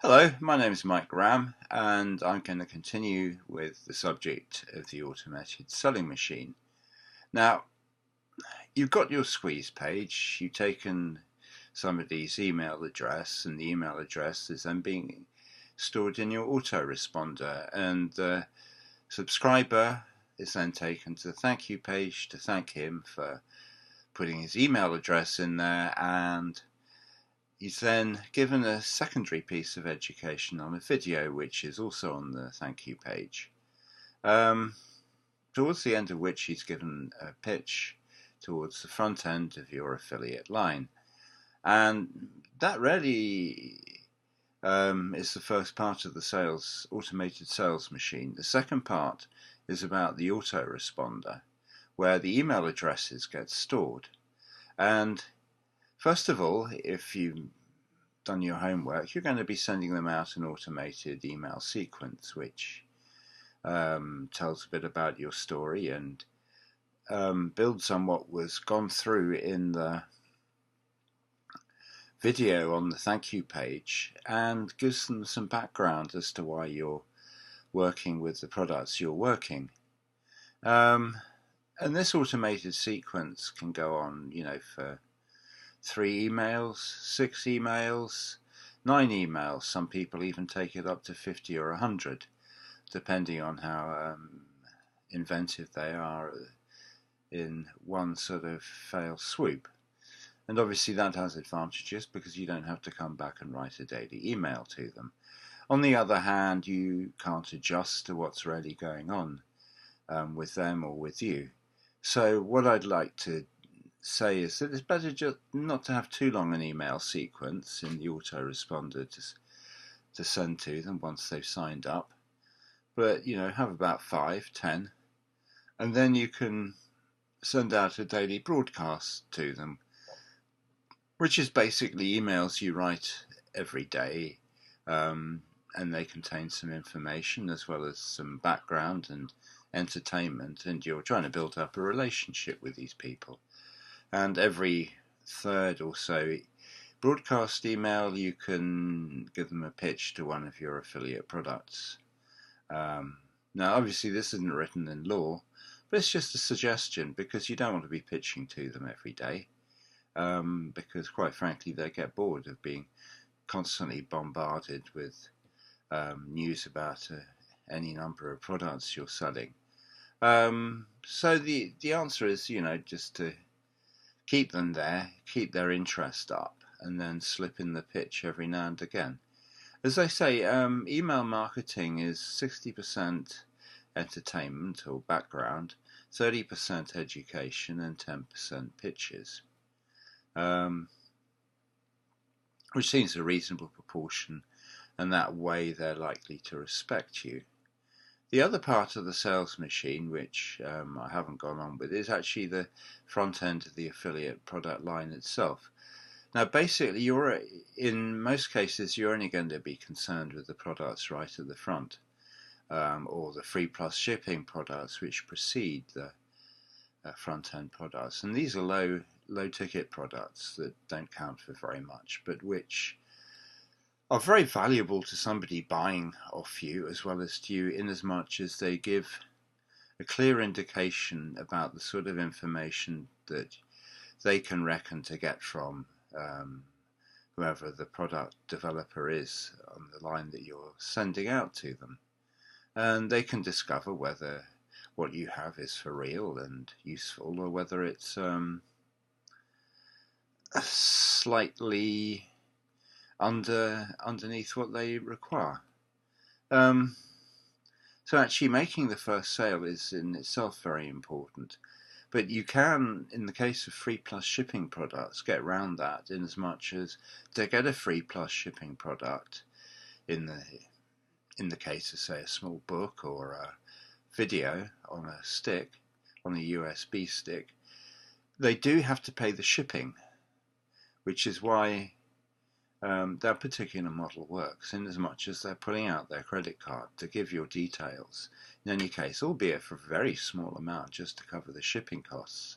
Hello, my name is Mike Graham, and I'm going to continue with the subject of the automated selling machine. Now, you've got your squeeze page, you've taken somebody's email address, and the email address is then being stored in your autoresponder, and the subscriber is then taken to the thank you page to thank him for putting his email address in there, and he's then given a secondary piece of education on a video, which is also on the thank you page. Um, Towards the end of which he's given a pitch towards the front end of your affiliate line. And that really is the first part of the automated sales machine. The second part is about the autoresponder, where the email addresses get stored. And first of all, if you've done your homework, you're going to be sending them out an automated email sequence, which tells a bit about your story and builds on what was gone through in the video on the thank you page and gives them some background as to why you're working with the products you're working. And this automated sequence can go on, for 3 emails, 6 emails, 9 emails. Some people even take it up to 50 or 100, depending on how inventive they are in one sort of fail swoop. And obviously that has advantages because you don't have to come back and write a daily email to them. On the other hand, you can't adjust to what's really going on with them or with you. So what I'd like to say is that it's better just not to have too long an email sequence in the autoresponder to send to them once they've signed up, but have about 5, 10, and then you can send out a daily broadcast to them, which is basically emails you write every day, and they contain some information as well as some background and entertainment, and you're trying to build up a relationship with these people. And every third or so broadcast email, you can give them a pitch to one of your affiliate products. Now, obviously, this isn't written in law, but it's just a suggestion because you don't want to be pitching to them every day, because, quite frankly, they get bored of being constantly bombarded with news about any number of products you're selling. So the answer is, just to keep them there, keep their interest up, and then slip in the pitch every now and again. As I say, email marketing is 60% entertainment or background, 30% education, and 10% pitches, which seems a reasonable proportion, and that way they're likely to respect you. The other part of the sales machine, which I haven't gone on with, is actually the front end of the affiliate product line itself. Now, basically, in most cases, you're only going to be concerned with the products right at the front, or the free plus shipping products which precede the front end products. And these are low ticket products that don't count for very much, but which are very valuable to somebody buying off you as well as to you, in as much as they give a clear indication about the sort of information that they can reckon to get from whoever the product developer is on the line that you're sending out to them. And they can discover whether what you have is for real and useful, or whether it's slightly underneath what they require. So actually making the first sale is in itself very important. But you can, in the case of free plus shipping products, get around that in as much as to get a free plus shipping product in the case of, say, a small book or a video on a stick, on a USB stick, they do have to pay the shipping, which is why that particular model works, in as much as they're pulling out their credit card to give your details, in any case, albeit for a very small amount, just to cover the shipping costs.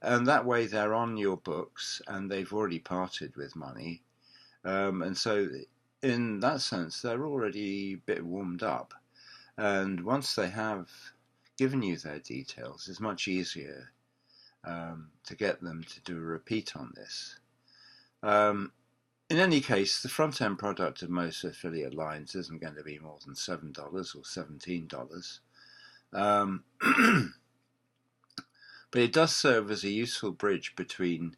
And that way they're on your books and they've already parted with money. And so in that sense, they're already a bit warmed up. And once they have given you their details, it's much easier to get them to do a repeat on this. In any case, the front-end product of most affiliate lines isn't going to be more than $7 or $17. But it does serve as a useful bridge between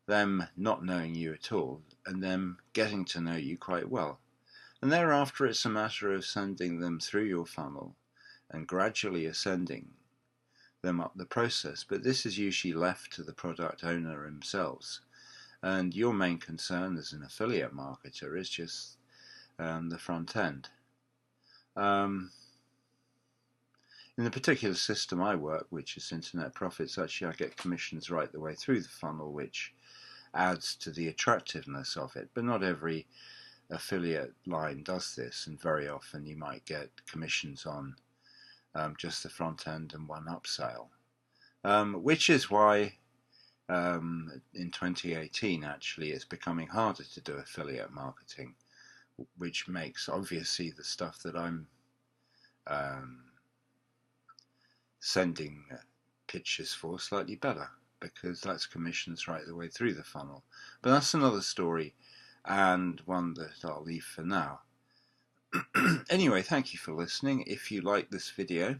them not knowing you at all and them getting to know you quite well. And thereafter it's a matter of sending them through your funnel and gradually ascending them up the process. But this is usually left to the product owner themselves. And your main concern as an affiliate marketer is just the front end. In the particular system I work, which is Internet Profits, actually I get commissions right the way through the funnel, which adds to the attractiveness of it. But not every affiliate line does this, and very often you might get commissions on just the front end and one upsell, which is why in 2018 actually it's becoming harder to do affiliate marketing, which makes obviously the stuff that I'm sending pitches for slightly better, because that's commissions right the way through the funnel. But that's another story, and one that I'll leave for now. Anyway, thank you for listening. If you like this video,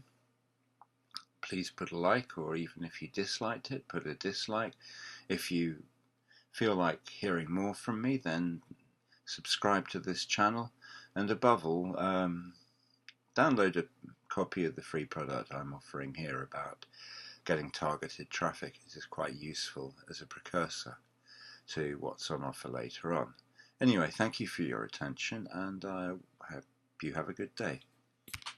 please put a like, or even if you disliked it, put a dislike. If you feel like hearing more from me, then subscribe to this channel, and above all, download a copy of the free product I'm offering here about getting targeted traffic. It is quite useful as a precursor to what's on offer later on. Anyway, thank you for your attention, and I hope you have a good day.